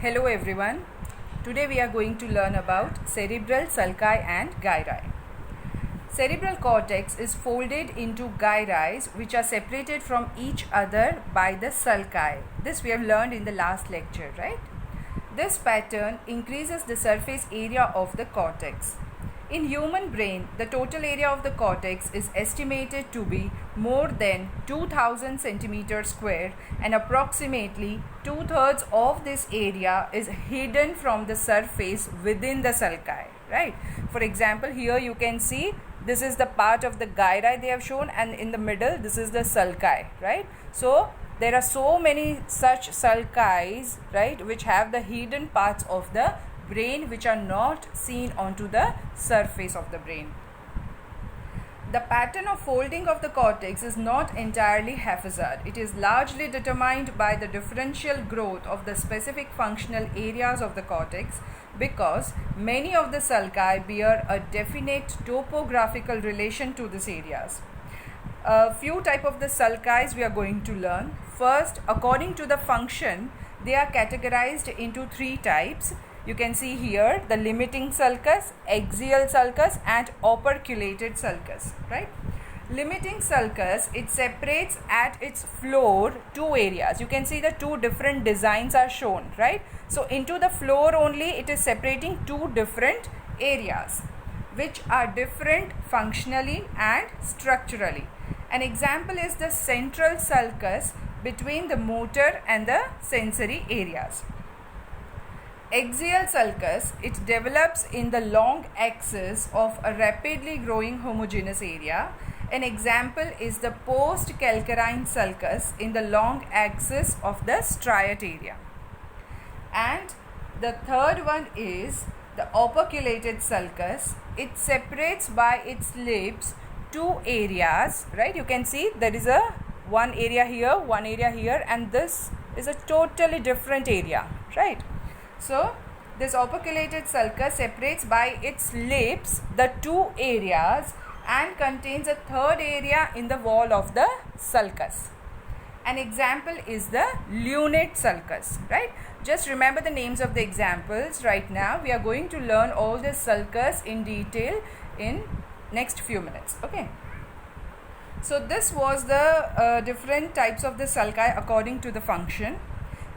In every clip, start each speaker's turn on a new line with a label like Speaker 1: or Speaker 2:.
Speaker 1: Hello everyone. Today we are going to learn about cerebral sulci and gyri. Cerebral cortex is folded into gyri which are separated from each other by the sulci. This we have learned in the last lecture, right? This pattern increases the surface area of the cortex. In human brain, the total area of the cortex is estimated to be more than 2000 centimeters square, and approximately 2/3 of this area is hidden from the surface within the sulci, right? For example, here you can see this is the part of the gyri they have shown, and in the middle this is the sulci, right? So there are so many such sulci, right, which have the hidden parts of the brain which are not seen onto the surface of the brain. The pattern of folding of the cortex is not entirely haphazard. It is largely determined by the differential growth of the specific functional areas of the cortex, because many of the sulci bear a definite topographical relation to these areas. A few types of the sulci we are going to learn. First, according to the function, they are categorized into three types. You can see here the limiting sulcus, axial sulcus and operculated sulcus, right? Limiting sulcus, it separates at its floor two areas. You can see the two different designs are shown, right? So into the floor only it is separating two different areas which are different functionally and structurally. An example is the central sulcus between the motor and the sensory areas. Axial sulcus, it develops in the long axis of a rapidly growing homogeneous area. An example is the post-calcarine sulcus in the long axis of the striate area. And the third one is the operculated sulcus. It separates by its lips two areas, right? You can see there is one area here, and this is a totally different area, right? So this operculated sulcus separates by its lips the two areas and contains a third area in the wall of the sulcus. An example is the lunate sulcus, right? Just remember the names of the examples right now. We are going to learn all the sulcus in detail in next few minutes, okay? So this was the different types of the sulci according to the function.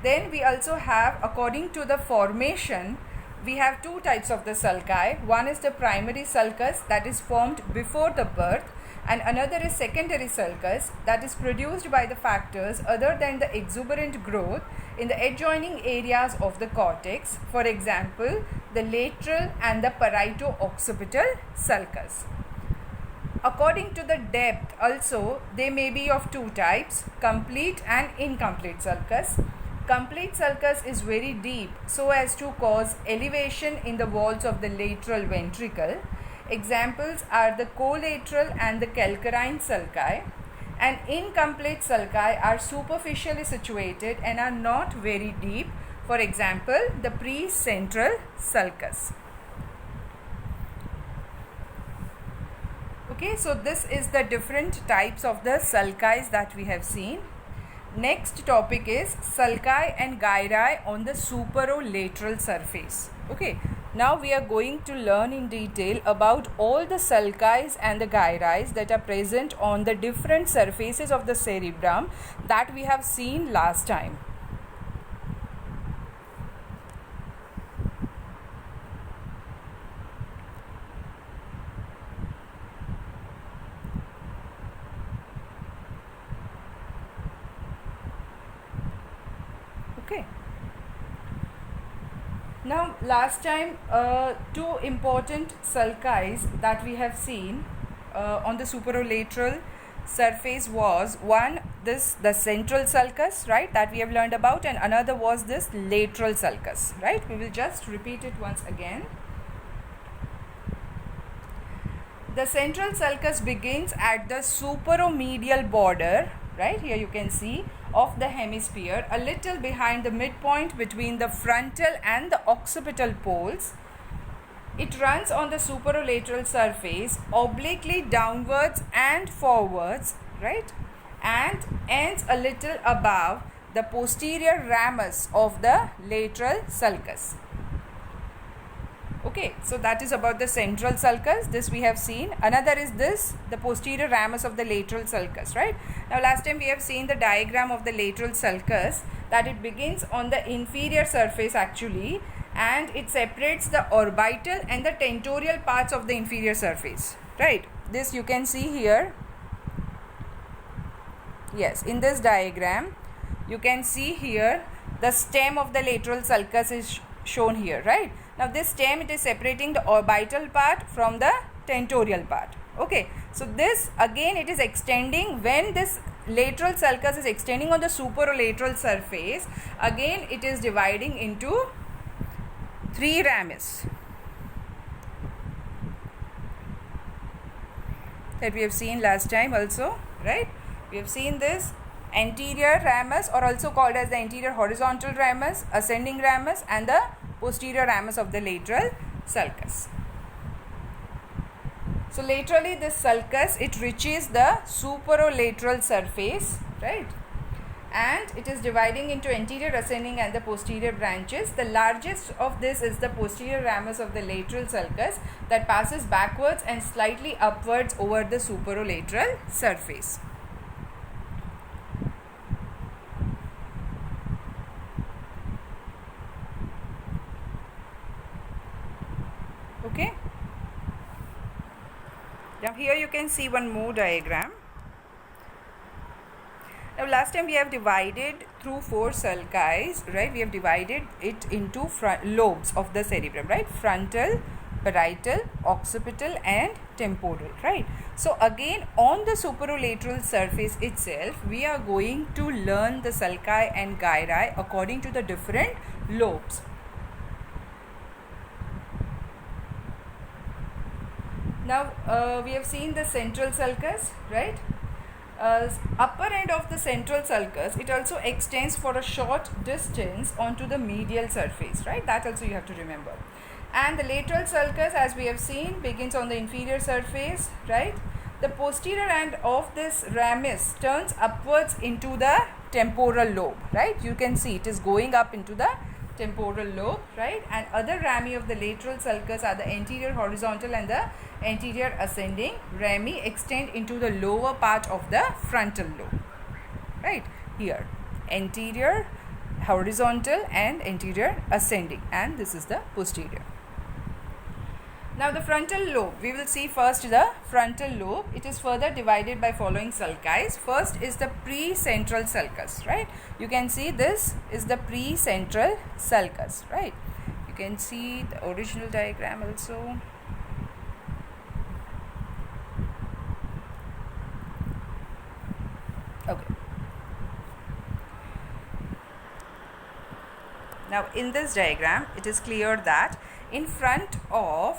Speaker 1: Then we also have, according to the formation, we have two types of the sulci. One is the primary sulcus that is formed before the birth, and another is secondary sulcus that is produced by the factors other than the exuberant growth in the adjoining areas of the cortex. For example, the lateral and the parieto-occipital sulcus. According to the depth also, they may be of two types, complete and incomplete sulcus. Complete sulcus is very deep so as to cause elevation in the walls of the lateral ventricle. Examples are the collateral and the calcarine sulci. And incomplete sulci are superficially situated and are not very deep. For example, the precentral sulcus. Okay, so this is the different types of the sulci that we have seen. Next topic is sulci and gyri on the superolateral surface. Okay, now we are going to learn in detail about all the sulci and the gyri that are present on the different surfaces of the cerebrum that we have seen last time. Okay. Now last time two important sulci that we have seen on the superolateral surface was one, the central sulcus, right, that we have learned about, and another was this lateral sulcus, right? We will just repeat it once again. The central sulcus begins at the superomedial border, right, here you can see, of the hemisphere, a little behind the midpoint between the frontal and the occipital poles. It runs on the superolateral surface obliquely downwards and forwards, right, and ends a little above the posterior ramus of the lateral sulcus. Okay, so that is about the central sulcus. This we have seen. Another is this, the posterior ramus of the lateral sulcus, right? Now last time we have seen the diagram of the lateral sulcus, that it begins on the inferior surface actually, and it separates the orbital and the tentorial parts of the inferior surface, right? This you can see here. Yes, in this diagram you can see here the stem of the lateral sulcus is shown here, right? Now this stem, it is separating the orbital part from the tentorial part. Okay, so this again, it is extending, when this lateral sulcus is extending on the superolateral surface, again it is dividing into 3 ramus that we have seen last time also, right? We have seen this anterior ramus, or also called as the anterior horizontal ramus, ascending ramus, and the posterior ramus of the lateral sulcus. So laterally this sulcus, it reaches the superolateral surface, right? And it is dividing into anterior, ascending, and the posterior branches. The largest of this is the posterior ramus of the lateral sulcus that passes backwards and slightly upwards over the superolateral surface. Okay. Now here you can see one more diagram. Now last time we have divided through 4 sulci, right? We have divided it into lobes of the cerebrum, right? Frontal, parietal, occipital, and temporal, right? So again, on the superolateral surface itself, we are going to learn the sulci and gyri according to the different lobes. Now we have seen the central sulcus, right? Upper end of the central sulcus, it also extends for a short distance onto the medial surface, right? That also you have to remember. And the lateral sulcus, as we have seen, begins on the inferior surface, right? The posterior end of this ramus turns upwards into the temporal lobe, right? You can see it is going up into the temporal lobe, right? And other rami of the lateral sulcus are the anterior horizontal and the anterior ascending rami, extend into the lower part of the frontal lobe, right? Here, anterior, horizontal, and anterior ascending, and this is the posterior. Now the frontal lobe, we will see first the frontal lobe. It is further divided by following sulci. First is the precentral sulcus, right? You can see this is the precentral sulcus, right? You can see the original diagram also. Okay. Now in this diagram, it is clear that in front of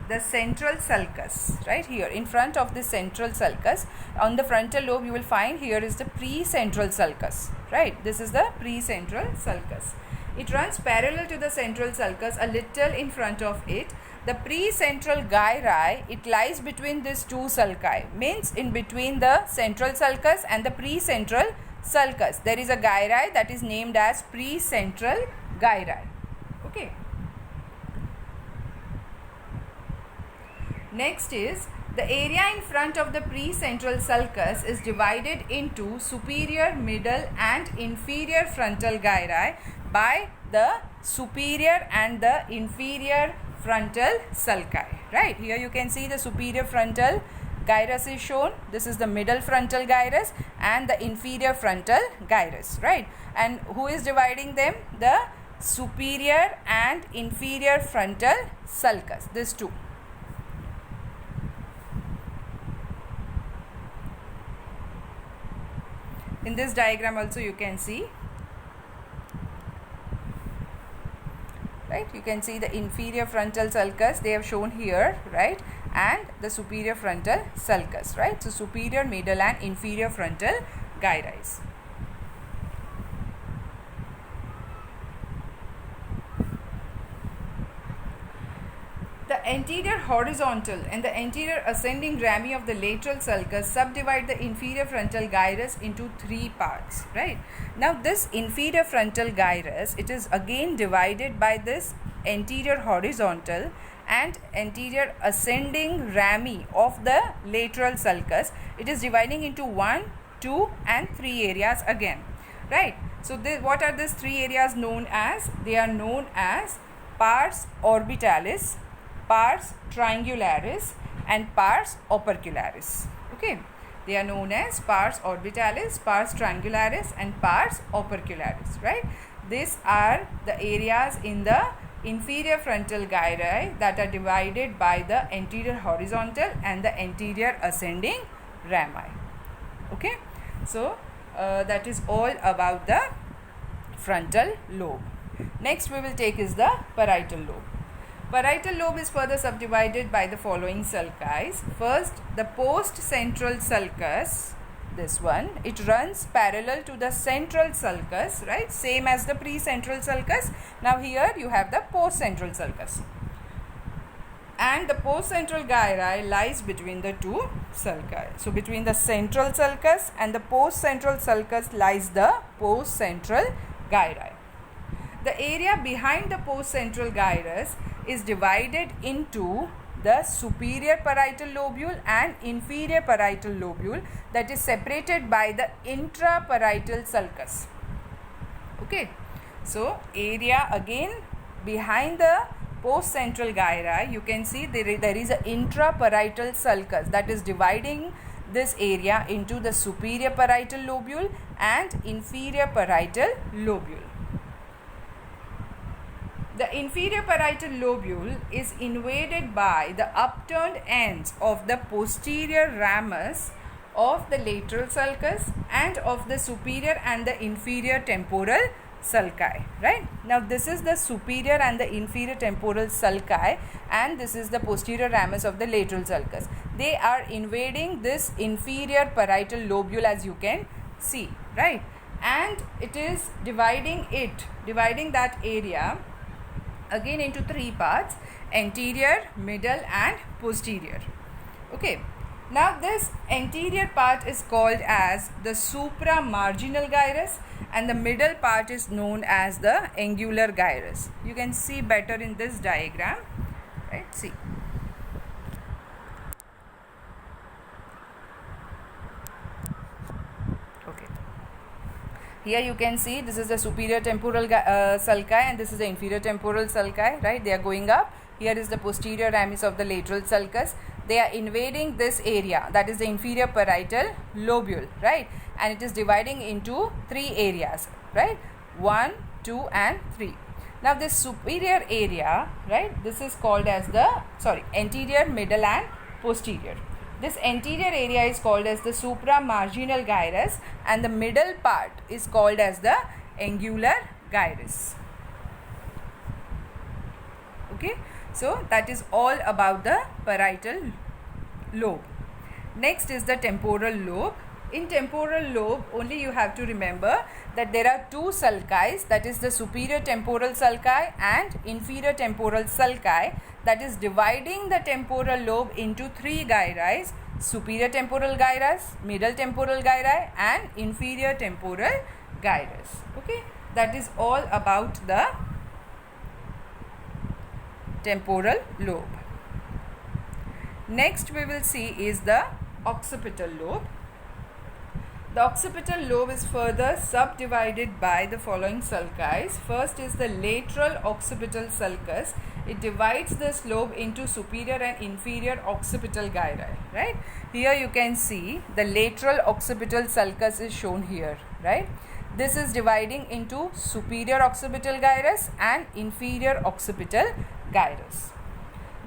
Speaker 1: the central sulcus, right here, in front of the central sulcus, on the frontal lobe, you will find here is the precentral sulcus, right? This is the precentral sulcus. It runs parallel to the central sulcus, a little in front of it. The precentral gyri, it lies between these 2 sulci, means in between the central sulcus and the precentral sulcus. There is a gyri that is named as precentral gyri. Okay. Next is the area in front of the precentral sulcus is divided into superior, middle, and inferior frontal gyri by the superior and the inferior frontal sulci, right? Here you can see the superior frontal gyrus is shown. This is the middle frontal gyrus and the inferior frontal gyrus, right? And who is dividing them? The superior and inferior frontal sulcus, these 2. In this diagram also you can see, right? You can see the inferior frontal sulcus, they have shown here, right? And the superior frontal sulcus, right? So superior, middle, and inferior frontal gyri. The The anterior horizontal and the anterior ascending rami of the lateral sulcus subdivide the inferior frontal gyrus into three parts, right? Now this inferior frontal gyrus, it is again divided by this anterior horizontal and anterior ascending rami of the lateral sulcus. It is dividing into 1, 2 and 3 areas again, right? So what are these three areas known as? They are known as pars orbitalis, pars triangularis and pars opercularis. Okay, they are known as pars orbitalis, pars triangularis and pars opercularis, right? These are the areas in the inferior frontal gyri that are divided by the anterior horizontal and the anterior ascending rami. Okay, so that is all about the frontal lobe. Next we will take is the parietal lobe. Parietal lobe is further subdivided by the following sulci. First, the post-central sulcus, this one, it runs parallel to the central sulcus, right? Same as the pre-central sulcus. Now here you have the post-central sulcus. And the post-central gyri lies between the two sulci. So between the central sulcus and the post-central sulcus lies the post-central gyri. The area behind the post-central gyrus is divided into the superior parietal lobule and inferior parietal lobule, that is separated by the intraparietal sulcus. Okay, so area again behind the post-central gyri, you can see there is an intraparietal sulcus that is dividing this area into the superior parietal lobule and inferior parietal lobule. The inferior parietal lobule is invaded by the upturned ends of the posterior ramus of the lateral sulcus and of the superior and the inferior temporal sulci, right? Now this is the superior and the inferior temporal sulci and this is the posterior ramus of the lateral sulcus. They are invading this inferior parietal lobule, as you can see, right? And it is dividing that area again into three parts: anterior, middle and posterior. Okay, now this anterior part is called as the supramarginal gyrus and the middle part is known as the angular gyrus. You can see better in this diagram, right? See, okay, here you can see this is the superior temporal sulci and this is the inferior temporal sulci, right? They are going up. Here is the posterior ramus of the lateral sulcus. They are invading this area, that is the inferior parietal lobule, right? And it is dividing into three areas, right? 1, 2 and 3. Now this superior area, right, this is called as the anterior, middle and posterior. This anterior area is called as the supramarginal gyrus and the middle part is called as the angular gyrus. Okay, so that is all about the parietal lobe. Next is the temporal lobe. In temporal lobe, only you have to remember that there are two sulci, that is the superior temporal sulci and inferior temporal sulci, that is dividing the temporal lobe into three gyri: superior temporal gyrus, middle temporal gyri and inferior temporal gyrus. Okay, that is all about the temporal lobe. Next we will see is the occipital lobe. The occipital lobe is further subdivided by the following sulci. First is the lateral occipital sulcus. It divides this lobe into superior and inferior occipital gyri, right? Here you can see the lateral occipital sulcus is shown here, right? This is dividing into superior occipital gyrus and inferior occipital gyrus.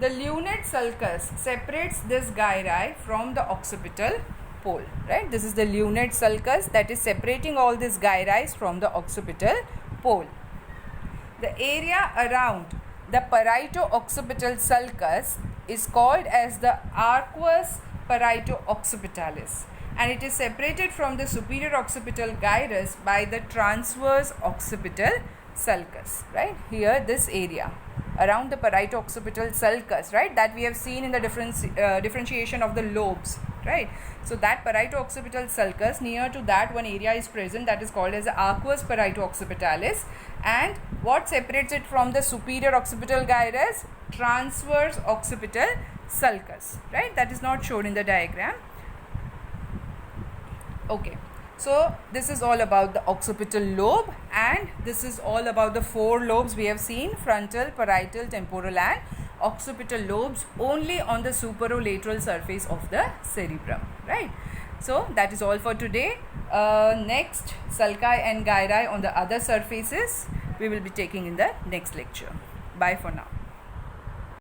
Speaker 1: The lunate sulcus separates this gyri from the occipital pole, right? This is the lunate sulcus that is separating all these gyri from the occipital pole. The area around the parieto-occipital sulcus is called as the arcuus parieto-occipitalis and it is separated from the superior occipital gyrus by the transverse occipital sulcus, right? Here this area. around the parieto-occipital sulcus, right, that we have seen in the differentiation of the lobes, right. So that parieto-occipital sulcus, near to that one area is present, that is called as the arcuus parieto-occipitalis. And what separates it from the superior occipital gyrus? Transverse occipital sulcus, right, that is not shown in the diagram. Okay, so this is all about the occipital lobe, and this is all about the 4 lobes we have seen: frontal, parietal, temporal and occipital lobes, only on the superolateral surface of the cerebrum, right. So that is all for today. Next, sulci and gyri on the other surfaces we will be taking in the next lecture. Bye for now.